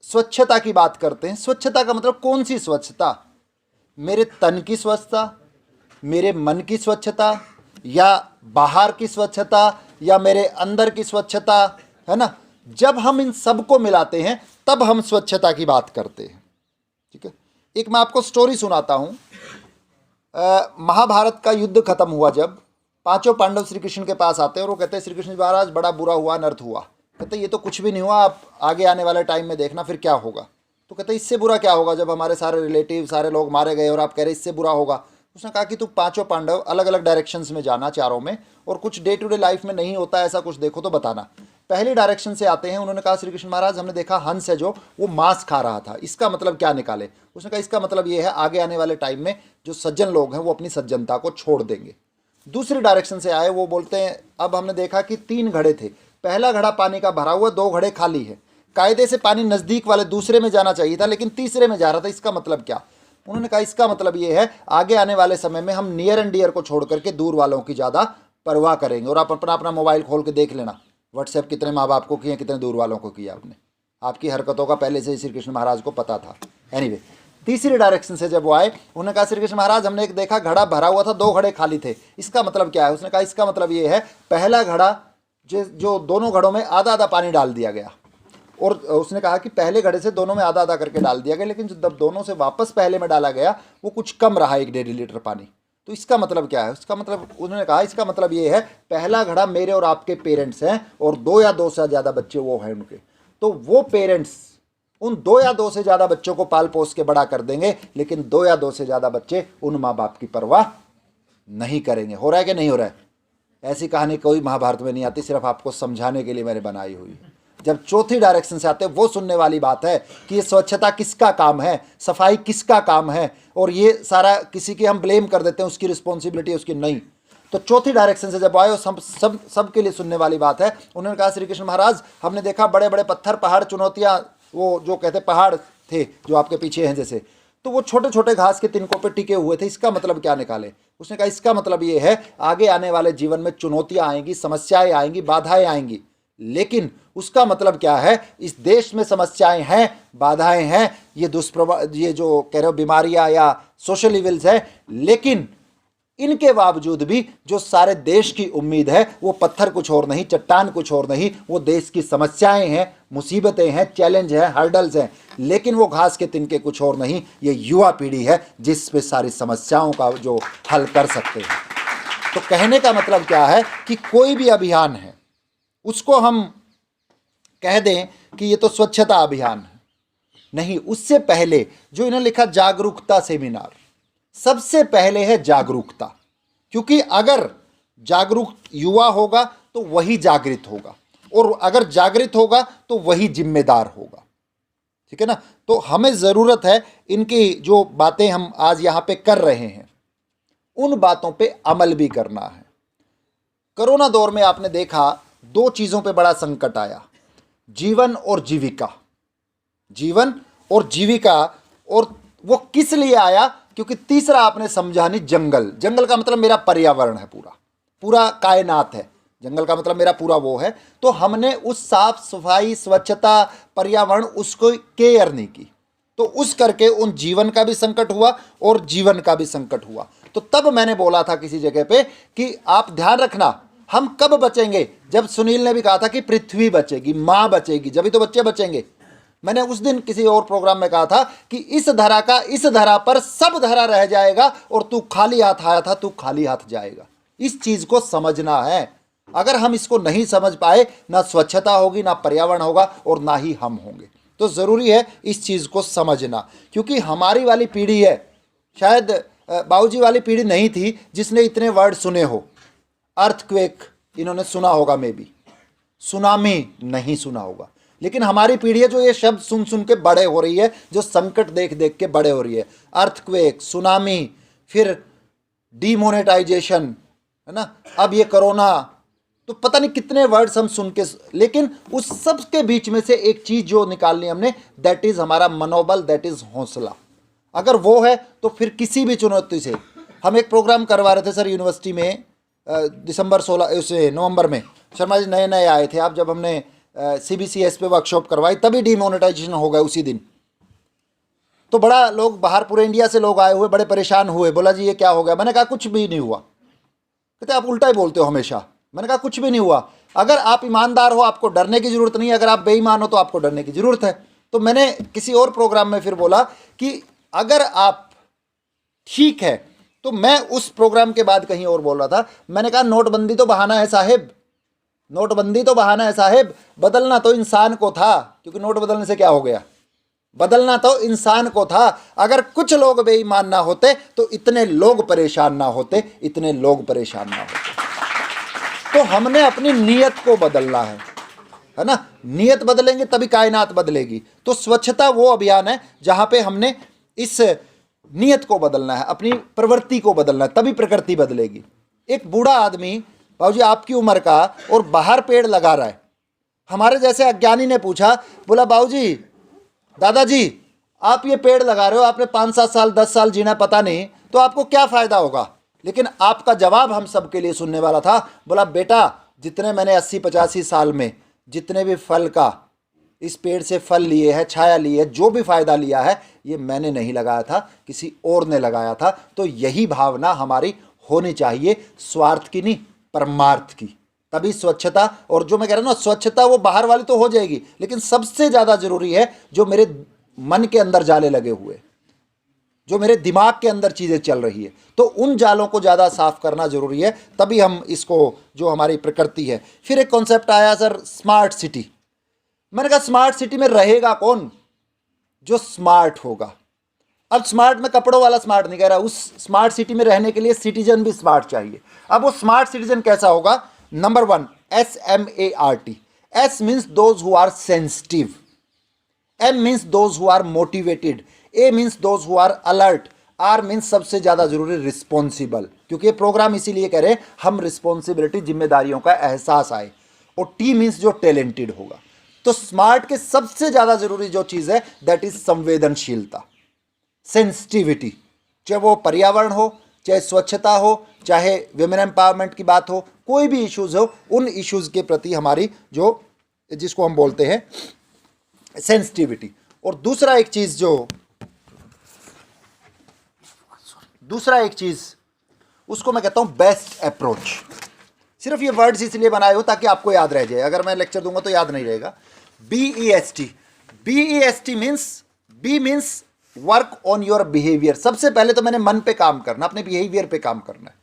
स्वच्छता की बात करते हैं। स्वच्छता का मतलब कौन सी स्वच्छता? मेरे तन की स्वच्छता, मेरे मन की स्वच्छता, या बाहर की स्वच्छता, या मेरे अंदर की स्वच्छता, है ना? जब हम इन सबको मिलाते हैं तब हम स्वच्छता की बात करते हैं। ठीक है, एक मैं आपको स्टोरी सुनाता हूँ। महाभारत का युद्ध खत्म हुआ, जब पांचों पांडव श्री कृष्ण के पास आते हैं और वो कहते हैं श्री कृष्ण जी महाराज बड़ा बुरा हुआ, अनर्थ हुआ। कहते ये तो कुछ भी नहीं हुआ, आप आगे आने वाले टाइम में देखना फिर क्या होगा। तो कहते इससे बुरा क्या होगा, जब हमारे सारे रिलेटिव सारे लोग मारे गए और आप कह रहे इससे बुरा होगा। उसने कहा कि तुम पांचों पांडव अलग अलग डायरेक्शंस में जाना, चारों में, और कुछ डे टू डे लाइफ में नहीं होता ऐसा कुछ देखो तो बताना। पहली डायरेक्शन से आते हैं, उन्होंने कहा श्री कृष्ण महाराज हमने देखा हंस है जो वो मांस खा रहा था, इसका मतलब क्या निकाले? उसने कहा इसका मतलब ये है आगे आने वाले टाइम में जो सज्जन लोग हैं वो अपनी सज्जनता को छोड़ देंगे। दूसरी डायरेक्शन से आए, वो बोलते हैं अब हमने देखा कि 3 घड़े थे, पहला घड़ा पानी का भरा हुआ, 2 घड़े खाली है, कायदे से पानी नज़दीक वाले दूसरे में जाना चाहिए था लेकिन तीसरे में जा रहा था, इसका मतलब क्या? उन्होंने कहा इसका मतलब ये है आगे आने वाले समय में हम नियर एंड डियर को छोड़ करके दूर वालों की ज़्यादा परवाह करेंगे। और आप अपना अपना मोबाइल खोल के देख लेना, व्हाट्सएप कितने माँ बाप को किए, कितने दूर वालों को किया आपने। आपकी हरकतों का पहले से ही श्री कृष्ण महाराज को पता था। एनीवे, तीसरी डायरेक्शन से जब वो आए, उन्होंने कहा श्री कृष्ण महाराज हमने एक देखा घड़ा भरा हुआ था, 2 घड़े खाली थे, इसका मतलब क्या है? उसने कहा इसका मतलब ये है पहला घड़ा जो दोनों घड़ों में आधा आधा पानी डाल दिया गया, और उसने कहा कि पहले घड़े से दोनों में आधा आधा करके डाल दिया गया, लेकिन जब दोनों से वापस पहले में डाला गया वो कुछ कम रहा, 1.5 लीटर पानी। तो इसका मतलब क्या है? उसका मतलब उन्होंने कहा इसका मतलब ये है पहला घड़ा मेरे और आपके पेरेंट्स हैं, और 2 या 2 से ज़्यादा बच्चे वो हैं उनके, तो वो पेरेंट्स उन 2 या 2 से ज़्यादा बच्चों को पाल पोस के बड़ा कर देंगे, लेकिन 2 या 2 से ज़्यादा बच्चे उन माँ बाप की परवाह नहीं करेंगे। हो रहा है कि नहीं हो रहा है? ऐसी कहानी कोई महाभारत में नहीं आती, सिर्फ आपको समझाने के लिए मैंने बनाई हुई। जब चौथी डायरेक्शन से आते हैं वो सुनने वाली बात है कि ये स्वच्छता किसका काम है, सफाई किसका काम है, और ये सारा किसी की हम ब्लेम कर देते हैं, उसकी रिस्पॉन्सिबिलिटी उसकी नहीं। तो चौथी डायरेक्शन से जब आए, सब के लिए सुनने वाली बात है। उन्होंने कहा श्री कृष्ण महाराज हमने देखा बड़े बड़े पत्थर, पहाड़, चुनौतियाँ, वो जो कहते पहाड़ थे जो आपके पीछे हैं जैसे, तो वो छोटे छोटे घास के तिनकों पे टिके हुए थे, इसका मतलब क्या निकाले? उसने कहा इसका मतलब ये है आगे आने वाले जीवन में चुनौतियां आएंगी, समस्याएं आएंगी, बाधाएं आएंगी, लेकिन उसका मतलब क्या है? इस देश में समस्याएं हैं, बाधाएं हैं, ये ये जो कह रहे हो बीमारियां या सोशल इविल्स है, लेकिन इनके बावजूद भी जो सारे देश की उम्मीद है वो पत्थर कुछ और नहीं, चट्टान कुछ और नहीं, वो देश की समस्याएं हैं, मुसीबतें हैं, चैलेंज हैं, हर्डल्स हैं, लेकिन वो घास के तिनके कुछ और नहीं, ये युवा पीढ़ी है जिस पे सारी समस्याओं का जो हल कर सकते हैं। तो कहने का मतलब क्या है कि कोई भी अभियान है उसको हम कह दें कि ये तो स्वच्छता अभियान है, नहीं, उससे पहले जो इन्होंने लिखा जागरूकता सेमिनार, सबसे पहले है जागरूकता, क्योंकि अगर जागरूक युवा होगा तो वही जागृत होगा, और अगर जागृत होगा तो वही जिम्मेदार होगा। ठीक है ना? तो हमें ज़रूरत है इनकी जो बातें हम आज यहाँ पे कर रहे हैं उन बातों पे अमल भी करना है। कोरोना दौर में आपने देखा 2 चीज़ों पे बड़ा संकट आया, जीवन और जीविका। जीवन और जीविका, और वो किस लिए आया? क्योंकि तीसरा आपने समझा नहीं, जंगल। जंगल का मतलब मेरा पर्यावरण है, पूरा पूरा कायनात है, जंगल का मतलब मेरा पूरा वो है। तो हमने उस साफ सफाई, स्वच्छता, पर्यावरण, उसको केयर नहीं की, तो उस करके उन जीवन का भी संकट हुआ और जीवन का भी संकट हुआ। तो तब मैंने बोला था किसी जगह पे कि आप ध्यान रखना, हम कब बचेंगे? जब सुनील ने भी कहा था कि पृथ्वी बचेगी, माँ बचेगी, जब ही तो बच्चे बचेंगे। मैंने उस दिन किसी और प्रोग्राम में कहा था कि इस धरा पर सब धरा रह जाएगा, और तू खाली हाथ आया था, तू खाली हाथ जाएगा। इस चीज को समझना है। अगर हम इसको नहीं समझ पाए, ना स्वच्छता होगी, ना पर्यावरण होगा, और ना ही हम होंगे। तो जरूरी है इस चीज को समझना, क्योंकि हमारी वाली पीढ़ी है, शायद बाबूजी वाली पीढ़ी नहीं थी जिसने इतने वर्ड सुने हो। अर्थक्वेक इन्होंने सुना होगा, मे बी सुनामी नहीं सुना होगा, लेकिन हमारी पीढ़ी है जो ये शब्द सुन सुन के बड़े हो रही है, जो संकट देख देख के बड़े हो रही है। अर्थक्वेक, सुनामी, फिर डीमोनेटाइजेशन, है ना, अब ये कोरोना, तो पता नहीं कितने वर्ड्स हम सुन के, लेकिन उस सब के बीच में से एक चीज जो निकालनी हमने, दैट इज हमारा मनोबल, दैट इज हौसला। अगर वो है तो फिर किसी भी चुनौती से। हम एक प्रोग्राम करवा रहे थे सर यूनिवर्सिटी में, दिसंबर 16 उसे नवंबर में, शर्मा जी नए नए आए थे आप, जब हमने CBCS पे वर्कशॉप करवाई, तभी डिमोनेटाइजेशन हो गया उसी दिन। तो बड़ा लोग बाहर पूरे इंडिया से लोग आए हुए, बड़े परेशान हुए, बोला जी ये क्या हो गया। मैंने कहा कुछ भी नहीं हुआ। कहते आप उल्टा ही बोलते हो हमेशा। मैंने कहा कुछ भी नहीं हुआ। अगर आप ईमानदार हो आपको डरने की ज़रूरत नहीं है, अगर आप बेईमान हो तो आपको डरने की ज़रूरत है। तो मैंने किसी और प्रोग्राम में फिर बोला कि अगर आप ठीक है, तो मैं उस प्रोग्राम के बाद कहीं और बोल रहा था, मैंने कहा नोटबंदी तो बहाना है साहेब, नोटबंदी तो बहाना है साहेब, बदलना तो इंसान को था। क्योंकि नोट बदलने से क्या हो गया, बदलना तो इंसान को था। अगर कुछ लोग बेईमान ना होते तो इतने लोग परेशान ना होते, इतने लोग परेशान ना होते। तो हमने अपनी नीयत को बदलना है ना। नीयत बदलेंगे तभी कायनात बदलेगी। तो स्वच्छता वो अभियान है जहां पे हमने इस नीयत को बदलना है, अपनी प्रवृत्ति को बदलना है, तभी प्रकृति बदलेगी। एक बूढ़ा आदमी बाबूजी आपकी उम्र का और बाहर पेड़ लगा रहा है। हमारे जैसे अज्ञानी ने पूछा, बोला बाबूजी दादाजी आप ये पेड़ लगा रहे हो, आपने 5-7 साल 10 साल जीना पता नहीं, तो आपको क्या फ़ायदा होगा। लेकिन आपका जवाब हम सब के लिए सुनने वाला था। बोला बेटा जितने मैंने 80-85 साल में जितने भी फल का इस पेड़ से फल लिए हैं, छाया ली है, जो भी फ़ायदा लिया है, ये मैंने नहीं लगाया था, किसी और ने लगाया था। तो यही भावना हमारी होनी चाहिए, स्वार्थ की नहीं परमार्थ की। तभी स्वच्छता, और जो मैं कह रहा हूँ ना स्वच्छता वो बाहर वाली तो हो जाएगी, लेकिन सबसे ज़्यादा ज़रूरी है जो मेरे मन के अंदर जाले लगे हुए, जो मेरे दिमाग के अंदर चीज़ें चल रही है, तो उन जालों को ज़्यादा साफ करना ज़रूरी है। तभी हम इसको, जो हमारी प्रकृति है। फिर एक कॉन्सेप्ट आया सर स्मार्ट सिटी। मैंने कहा स्मार्ट सिटी में रहेगा कौन, जो स्मार्ट होगा। अब स्मार्ट में कपड़ों वाला स्मार्ट नहीं कह रहा, उस स्मार्ट सिटी में रहने के लिए सिटीजन भी स्मार्ट चाहिए। अब वो स्मार्ट सिटीजन कैसा होगा, number 1 SMART। S means those who are sensitive, M means those who are motivated, A means those who are alert, R means सबसे ज़्यादा जरूरी रिस्पॉन्सिबल। क्योंकि ये प्रोग्राम इसीलिए कह रहे हैं हम रिस्पॉन्सिबिलिटी, जिम्मेदारियों का एहसास आए। और T मीन्स जो टैलेंटेड होगा। तो स्मार्ट के सबसे ज़्यादा जरूरी जो चीज़ है दैट इज संवेदनशीलता, सेंसिटिविटी। चाहे वो पर्यावरण हो, चाहे स्वच्छता हो, चाहे विमेन एम्पावरमेंट की बात हो, कोई भी इश्यूज हो, उन इश्यूज के प्रति हमारी जो, जिसको हम बोलते हैं सेंसिटिविटी। और दूसरा एक चीज उसको मैं कहता हूं बेस्ट अप्रोच। सिर्फ ये वर्ड्स इसलिए बनाए हो ताकि आपको याद रह जाए, अगर मैं लेक्चर दूंगा तो याद नहीं रहेगा। BEST means work on your behaviour. सबसे पहले तो मैंने मन पे काम करना, अपने बिहेवियर पे काम करना है।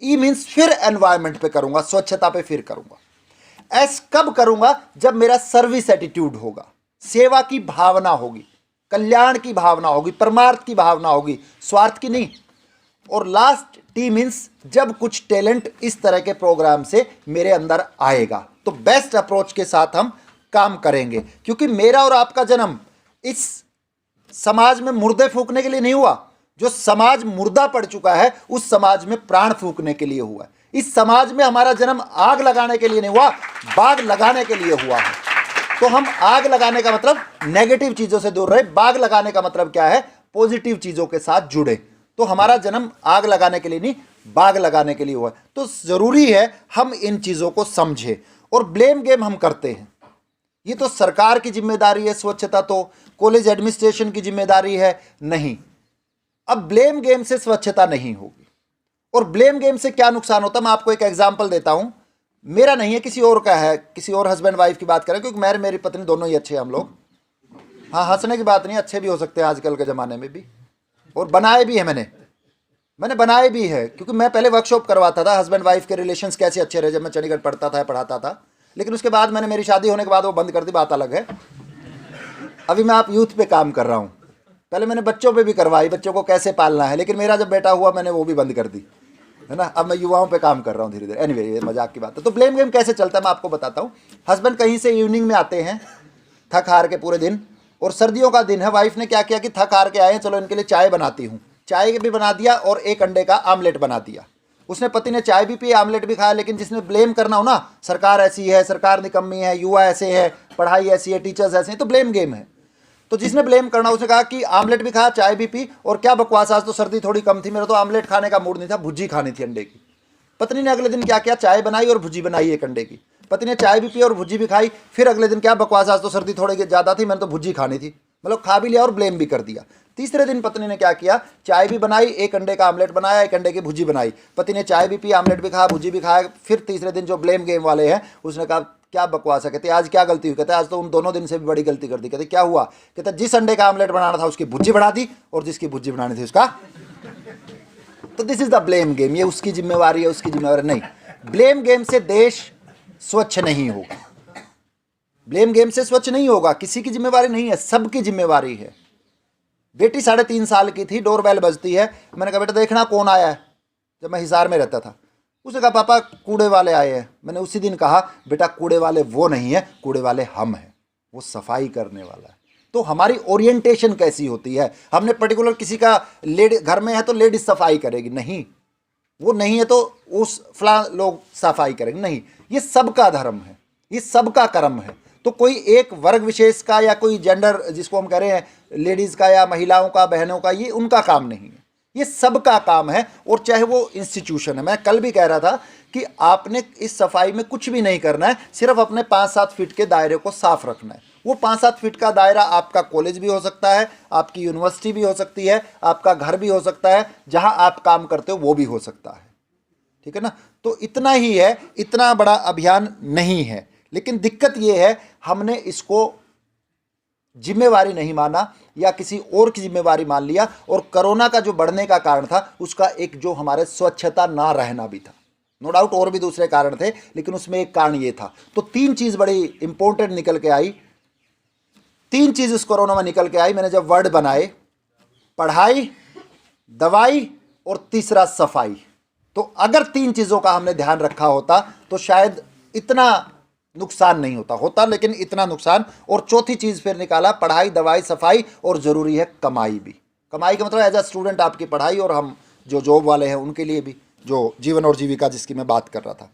E मीन्स फिर एनवायरमेंट पे करूंगा, स्वच्छता पे फिर करूंगा। S कब करूंगा, जब मेरा सर्विस एटीट्यूड होगा, सेवा की भावना होगी, कल्याण की भावना होगी, परमार्थ की भावना होगी, स्वार्थ की नहीं। और लास्ट T मीन्स जब कुछ टैलेंट इस तरह के प्रोग्राम से मेरे अंदर आएगा, तो बेस्ट अप्रोच के साथ हम काम करेंगे। क्योंकि मेरा और आपका जन्म इस समाज में मुर्दे फूकने के लिए नहीं हुआ। जो समाज मुर्दा पड़ चुका है उस समाज में प्राण फूकने के लिए हुआ है। इस समाज में हमारा जन्म आग लगाने के लिए नहीं हुआ, बाग लगाने के लिए हुआ है। तो हम आग लगाने का मतलब नेगेटिव चीजों से दूर रहे, बाग लगाने का मतलब क्या है, पॉजिटिव चीजों के साथ जुड़े। तो हमारा जन्म आग लगाने के लिए नहीं, बाग लगाने के लिए हुआ है। तो जरूरी है हम इन चीजों को समझें। और ब्लेम गेम हम करते हैं, ये तो सरकार की जिम्मेदारी है, स्वच्छता तो कॉलेज एडमिनिस्ट्रेशन की जिम्मेदारी है, नहीं। अब ब्लेम गेम से स्वच्छता नहीं होगी। और ब्लेम गेम से क्या नुकसान होता है, मैं आपको एक एग्जांपल देता हूं। मेरा नहीं है, किसी और का है, किसी और हस्बैंड वाइफ की बात करें, क्योंकि मेरी पत्नी दोनों ही अच्छे हैं हम लोग। हाँ, हंसने की बात नहीं, अच्छे भी हो सकते हैं आजकल के ज़माने में भी। और बनाए भी हैं, मैंने बनाए भी है। क्योंकि मैं पहले वर्कशॉप करवाता था, हस्बैंड वाइफ के रिलेशंस कैसे अच्छे रहे, जब मैं चंडीगढ़ पढ़ाता था। लेकिन उसके बाद मैंने, मेरी शादी होने के बाद वो बंद कर दी, बात अलग है। अभी मैं आप यूथ पे काम कर रहा हूँ। पहले मैंने बच्चों पे भी करवाई, बच्चों को कैसे पालना है, लेकिन मेरा जब बेटा हुआ मैंने वो भी बंद कर दी, है ना। अब मैं युवाओं पे काम कर रहा हूँ धीरे धीरे। एनीवे, ये मजाक की बात है। तो ब्लेम गेम कैसे चलता है मैं आपको बताता हूँ। हस्बैंड कहीं से इवनिंग में आते हैं थक हार के पूरे दिन, और सर्दियों का दिन है। वाइफ ने क्या किया कि थक हार के आए हैं, चलो इनके लिए चाय बनाती हूँ। चाय भी बना दिया और एक अंडे का आमलेट बना दिया। उसने, पति ने चाय भी पी, आमलेट भी खाया। लेकिन जिसने ब्लेम करना हो ना, सरकार ऐसी है, सरकार निकम्मी है, युवा ऐसे है, पढ़ाई ऐसी है, टीचर्स ऐसे हैं, तो ब्लेम गेम है। तो जिसने ब्लेम करना, उसने कहा कि आमलेट भी खाया, चाय भी पी, और क्या बकवास, आज तो सर्दी थोड़ी कम थी, मेरा तो आमलेट खाने का मूड नहीं था, भुजी खानी थी अंडे की। पत्नी ने अगले दिन क्या किया, चाय बनाई और भुजी बनाई एक अंडे की। पति ने चाय भी पी और भुज्जी भी खाई, फिर अगले दिन क्या बकवास, आज तो सर्दी थोड़ी ज़्यादा थी, मैंने तो भुज्जी खानी थी, मतलब खा भी लिया और ब्लेम भी कर दिया। तीसरे दिन पत्नी ने क्या किया, चाय भी बनाई, एक अंडे का आमलेट बनाया, एक अंडे की भुजी बनाई। पति ने चाय भी पी, आमलेट भी खाया, भुजी भी खाया। फिर तीसरे दिन जो ब्लेम गेम वाले हैं, उसने कहा क्या बकवास है, कहते आज क्या गलती हुई, कहते आज तो उन दोनों दिन से भी बड़ी गलती कर दी। कहते क्या हुआ, कहते जिस अंडे का आमलेट बनाना था उसकी भुजी बना दी, और जिसकी भुजी बनानी थी उसका। तो this is the blame game, ये उसकी जिम्मेवारी है, उसकी जिम्मेवारी नहीं। ब्लेम गेम से देश स्वच्छ नहीं होगा, ब्लेम गेम से स्वच्छ नहीं होगा, किसी की जिम्मेवारी नहीं है, सबकी जिम्मेवारी है। बेटी 3.5 साल की थी, डोरबेल बजती है, मैंने कहा बेटा देखना कौन आया है, जब मैं हिसार में रहता था। उसने कहा पापा कूड़े वाले आए हैं। मैंने उसी दिन कहा बेटा कूड़े वाले वो नहीं है, कूड़े वाले हम हैं, वो सफाई करने वाला है। तो हमारी ओरिएंटेशन कैसी होती है, हमने पर्टिकुलर किसी का लेडी घर में है तो लेडीज सफाई करेगी, नहीं, वो नहीं है तो उस फला लोग सफाई करेंगे, नहीं, ये सबका धर्म है, ये सबका कर्म है। तो कोई एक वर्ग विशेष का या कोई जेंडर जिसको हम कह रहे हैं लेडीज का या महिलाओं का, बहनों का, ये उनका काम नहीं है, ये सबका काम है। और चाहे वो इंस्टीट्यूशन है, मैं कल भी कह रहा था कि आपने इस सफाई में कुछ भी नहीं करना है, सिर्फ अपने 5-7 फीट के दायरे को साफ रखना है। वो 5-7 फीट का दायरा आपका कॉलेज भी हो सकता है, आपकी यूनिवर्सिटी भी हो सकती है, आपका घर भी हो सकता है, जहां आप काम करते हो वो भी हो सकता है, ठीक है ना। तो इतना ही है, इतना बड़ा अभियान नहीं है। लेकिन दिक्कत ये है हमने इसको जिम्मेवारी नहीं माना या किसी और की जिम्मेवारी मान लिया, और कोरोना का जो बढ़ने का कारण था उसका एक जो हमारे स्वच्छता ना रहना भी था। नो डाउट और भी दूसरे कारण थे, लेकिन उसमें एक कारण ये था। तो 3 चीज़ बड़ी इंपॉर्टेंट निकल के आई, 3 चीज़ इस कोरोना में निकल के आई। मैंने जब वर्ड बनाए, पढ़ाई, दवाई और तीसरा सफाई। तो अगर 3 चीज़ों का हमने ध्यान रखा होता तो शायद इतना नुकसान नहीं होता, लेकिन इतना नुकसान। और चौथी चीज़ फिर निकाला, पढ़ाई, दवाई, सफाई, और ज़रूरी है कमाई भी। कमाई का मतलब एज अ स्टूडेंट आपकी पढ़ाई, और हम जो जॉब वाले हैं उनके लिए भी, जो जीवन और जीविका जिसकी मैं बात कर रहा था,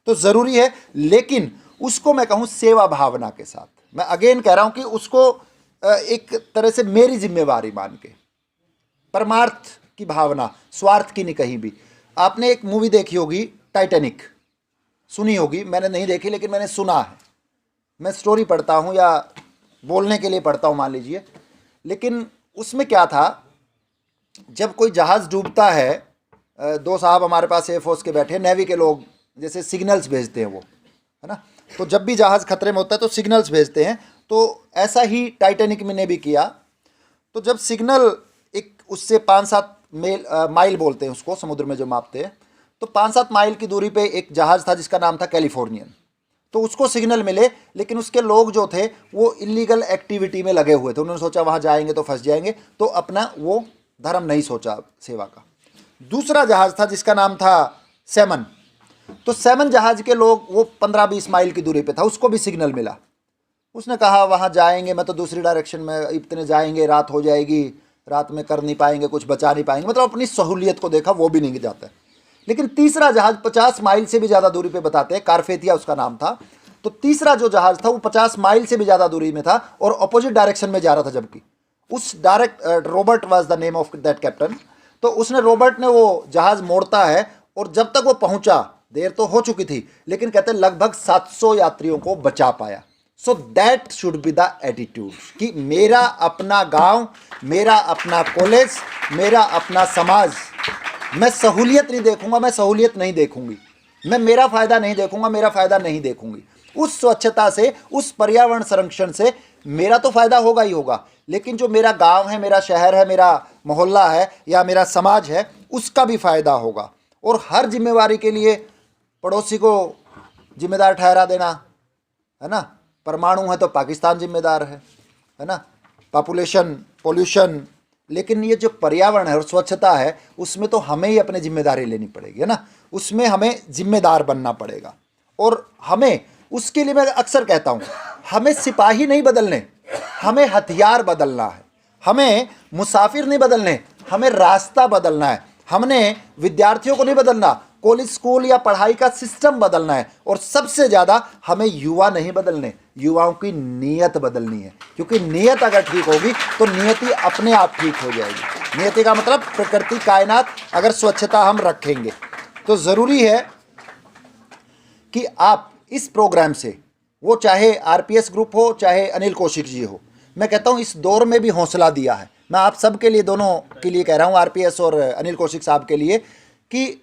तो ज़रूरी है। लेकिन उसको मैं कहूँ सेवा भावना के साथ। मैं अगेन कह रहा हूँ कि उसको एक तरह से मेरी जिम्मेवारी मान के, परमार्थ की भावना, स्वार्थ की नहीं कहीं भी। आपने एक मूवी देखी होगी टाइटैनिक, सुनी होगी, मैंने नहीं देखी लेकिन मैंने सुना है। मैं स्टोरी पढ़ता हूँ या बोलने के लिए पढ़ता हूँ मान लीजिए। लेकिन उसमें क्या था, जब कोई जहाज़ डूबता है, 2 साहब हमारे पास एयरफोर्स के बैठे, नेवी के लोग, जैसे सिग्नल्स भेजते हैं वो, है ना। तो जब भी जहाज़ खतरे में होता है तो सिग्नल्स भेजते हैं। तो ऐसा ही टाइटैनिक में ने भी किया। तो जब सिग्नल एक उससे 5-7 माइल बोलते हैं उसको, समुद्र में जो मापते हैं, तो 5-7 माइल की दूरी पे एक जहाज़ था जिसका नाम था कैलिफोर्नियन। तो उसको सिग्नल मिले, लेकिन उसके लोग जो थे वो इलीगल एक्टिविटी में लगे हुए थे। उन्होंने सोचा वहाँ जाएंगे तो फंस जाएंगे, तो अपना वो धर्म नहीं सोचा सेवा का। दूसरा जहाज़ था जिसका नाम था सैमन। तो सैमन जहाज़ के लोग, वो 15-20 माइल की दूरी पे था, उसको भी सिग्नल मिला। उसने कहा वहाँ जाएंगे, मैं तो दूसरी डायरेक्शन में, इतने जाएंगे रात हो जाएगी, रात में कर नहीं पाएंगे, कुछ बचा नहीं पाएंगे, मतलब अपनी सहूलियत को देखा, वो भी नहीं जाता है। लेकिन तीसरा जहाज 50 माइल से भी ज़्यादा दूरी पे बताते हैं, कारफेतिया उसका नाम था। तो तीसरा जो जहाज था वो 50 माइल से भी ज़्यादा दूरी में था और अपोजिट डायरेक्शन में जा रहा था। जबकि उस Robert was the name of that captain. तो उसने, रॉबर्ट ने, वो जहाज मोड़ता है, और जब तक वो पहुंचा, देर तो हो चुकी थी, लेकिन कहते हैं लगभग 700 यात्रियों को बचा पाया। So that should be the attitude कि मेरा अपना गांव, मेरा अपना कॉलेज, मेरा अपना समाज, मैं सहूलियत नहीं देखूंगा, मैं सहूलियत नहीं देखूंगी, मैं मेरा फ़ायदा नहीं देखूंगा, मेरा फ़ायदा नहीं देखूंगी। उस स्वच्छता से, उस पर्यावरण संरक्षण से मेरा तो फ़ायदा होगा ही होगा, लेकिन जो मेरा गांव है, मेरा शहर है, मेरा मोहल्ला है या मेरा समाज है, उसका भी फ़ायदा होगा। और हर जिम्मेवारी के लिए पड़ोसी को जिम्मेदार ठहरा देना, है ना। परमाणु है तो पाकिस्तान जिम्मेदार है ना, पॉपुलेशन, पोल्यूशन। लेकिन ये जो पर्यावरण है और स्वच्छता है, उसमें तो हमें ही अपनी जिम्मेदारी लेनी पड़ेगी, है ना। उसमें हमें जिम्मेदार बनना पड़ेगा। और हमें उसके लिए, मैं अक्सर कहता हूँ, हमें सिपाही नहीं बदलने, हमें हथियार बदलना है। हमें मुसाफिर नहीं बदलने, हमें रास्ता बदलना है। हमने विद्यार्थियों को नहीं बदलना, कॉलेज, स्कूल या पढ़ाई का सिस्टम बदलना है। और सबसे ज़्यादा हमें युवा नहीं बदलने, युवाओं की नीयत बदलनी है। क्योंकि नीयत अगर ठीक होगी तो नियति अपने आप ठीक हो जाएगी। नियति का मतलब प्रकृति, कायनात। अगर स्वच्छता हम रखेंगे तो ज़रूरी है कि आप इस प्रोग्राम से, वो चाहे आरपीएस ग्रुप हो चाहे अनिल कौशिक जी हो, मैं कहता हूँ इस दौर में भी हौसला दिया है। मैं आप सब के लिए, दोनों के लिए कह रहा हूँ, आरपीएस और अनिल कौशिक साहब के लिए, कि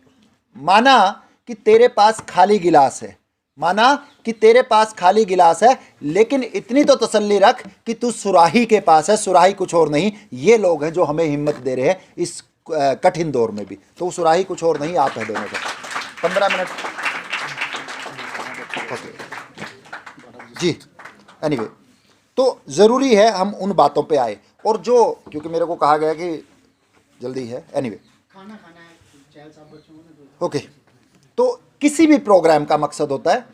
माना कि तेरे पास खाली गिलास है, माना कि तेरे पास खाली गिलास है, लेकिन इतनी तो तसल्ली रख कि तू सुराही के पास है, सुराही कुछ और नहीं। ये लोग हैं जो हमें हिम्मत दे रहे हैं इस कठिन दौर में भी। तो सुराही कुछ और नहीं, आप है दोनों का। 15 मिनट जी। एनीवे, तो ज़रूरी है हम उन बातों पे आए, और जो, क्योंकि मेरे को कहा गया कि जल्दी है। एनीवे, ओके, तो किसी भी प्रोग्राम का मकसद होता है,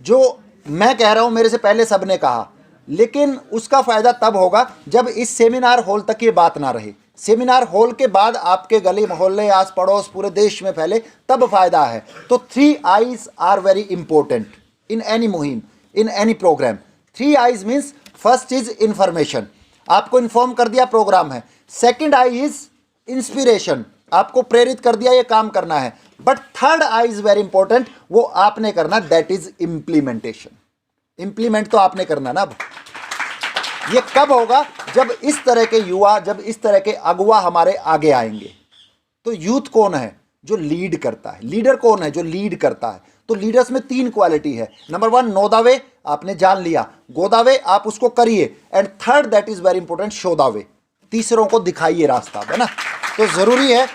जो मैं कह रहा हूं मेरे से पहले सबने कहा, लेकिन उसका फ़ायदा तब होगा जब इस सेमिनार हॉल तक ये बात ना रहे। सेमिनार हॉल के बाद आपके गली मोहल्ले, आस पड़ोस, पूरे देश में फैले, तब फायदा है। तो 3 I's are very important in any मुहिम, in any program. 3 I's means, first is information, आपको इन्फॉर्म कर दिया प्रोग्राम है। सेकेंड आई इज इंस्पिरेशन, आपको प्रेरित कर दिया ये काम करना है। But third I is very important, वो आपने करना, दैट इज इम्प्लीमेंटेशन। इम्प्लीमेंट तो आपने करना ना। अब ये कब होगा? जब इस तरह के युवा, जब इस तरह के अगुवा हमारे आगे आएंगे। तो यूथ कौन है? जो लीड करता है। लीडर कौन है? जो लीड करता है। तो लीडर्स में 3 क्वालिटी है। नंबर 1, नो द वे, आपने जान लिया, गो द वे, आप उसको करिए, and third, that is very important, show the way, तीसरों को दिखाइए रास्ता, है ना। तो जरूरी है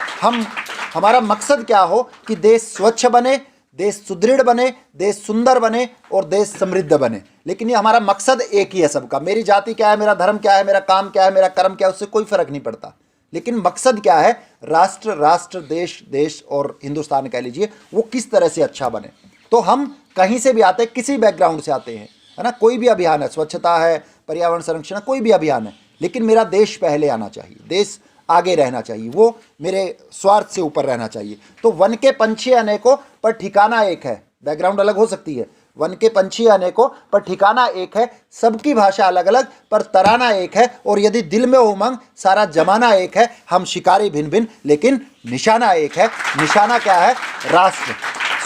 हमारा मकसद क्या हो कि देश स्वच्छ बने, देश सुदृढ़ बने, देश सुंदर बने और देश समृद्ध बने। लेकिन ये हमारा मकसद एक ही है सबका। मेरी जाति क्या है, मेरा धर्म क्या है, मेरा काम क्या है, मेरा कर्म क्या है, उससे कोई फर्क नहीं पड़ता। लेकिन मकसद क्या है? राष्ट्र, देश, देश और हिंदुस्तान कह लीजिए, वो किस तरह से अच्छा बने। तो हम कहीं से भी आते हैं, किसी बैकग्राउंड से आते हैं, है ना। कोई भी अभियान है, स्वच्छता है, पर्यावरण संरक्षण, कोई भी अभियान है, लेकिन मेरा देश पहले आना चाहिए, देश आगे रहना चाहिए, वो मेरे स्वार्थ से ऊपर रहना चाहिए। तो वन के पंछी अनेकों पर ठिकाना एक है। बैकग्राउंड अलग हो सकती है, वन के पंछी अनेकों पर ठिकाना एक है, सबकी भाषा अलग अलग पर तराना एक है, और यदि दिल में उमंग सारा जमाना एक है। हम शिकारी भिन्न भिन्न लेकिन निशाना एक है। निशाना क्या है? राष्ट्र,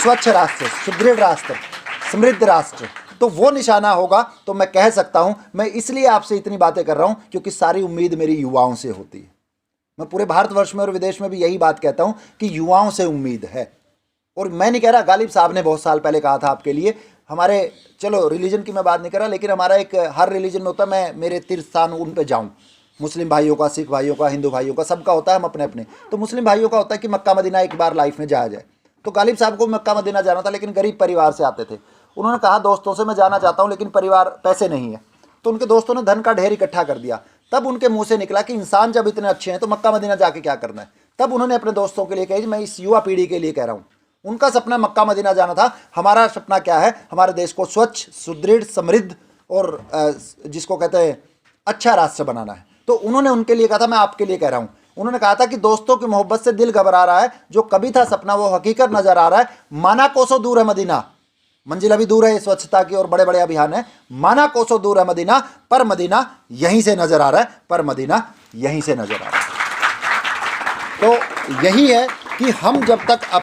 स्वच्छ राष्ट्र, सुदृढ़ राष्ट्र, समृद्ध राष्ट्र। तो वो निशाना होगा तो मैं कह सकता हूं, मैं इसलिए आपसे इतनी बातें कर रहा हूं क्योंकि सारी उम्मीद मेरी युवाओं से होती है। मैं पूरे भारतवर्ष में और विदेश में भी यही बात कहता हूं कि युवाओं से उम्मीद है। और मैं नहीं कह रहा, गालिब साहब ने बहुत साल पहले कहा था आपके लिए, हमारे, चलो रिलीजन की मैं बात नहीं कर रहा, लेकिन हमारा एक, हर रिलीजन में होता है, मैं मेरे तीर्थ स्थान उन पे जाऊं, मुस्लिम भाइयों का, सिख भाइयों का, हिंदू भाइयों का, सबका होता है, हम अपने अपने। तो मुस्लिम भाइयों का होता है कि मक्का मदीना एक बार लाइफ में जाया जाए। तो गालिब साहब को मक्का मदीना जाना था, लेकिन गरीब परिवार से आते थे। उन्होंने कहा दोस्तों से, मैं जाना चाहता हूँ लेकिन परिवार, पैसे नहीं है। तो उनके दोस्तों ने धन का ढेर इकट्ठा कर दिया। तब उनके मुंह से निकला कि इंसान जब इतने अच्छे हैं तो मक्का मदीना जाके क्या करना है। तब उन्होंने अपने दोस्तों के लिए कही, मैं इस युवा पीढ़ी के लिए कह रहा हूँ, उनका सपना मक्का मदीना जाना था। हमारा सपना क्या है? हमारे देश को स्वच्छ, सुदृढ़, समृद्ध और जिसको कहते हैं अच्छा राष्ट्र बनाना है। तो उन्होंने उनके लिए कहा था, मैं आपके लिए कह रहा हूँ। उन्होंने कहा था कि दोस्तों की मोहब्बत से दिल घबरा रहा है, जो कभी था सपना वो हकीकत नजर आ रहा है। माना कोसों दूर है मदीना, मंजिल अभी दूर है स्वच्छता की और बड़े बड़े अभियान है। माना कोसों दूर है मदीना, पर मदीना यहीं से नजर आ रहा है, पर मदीना यहीं से नजर आ रहा है। तो यही है कि हम जब तक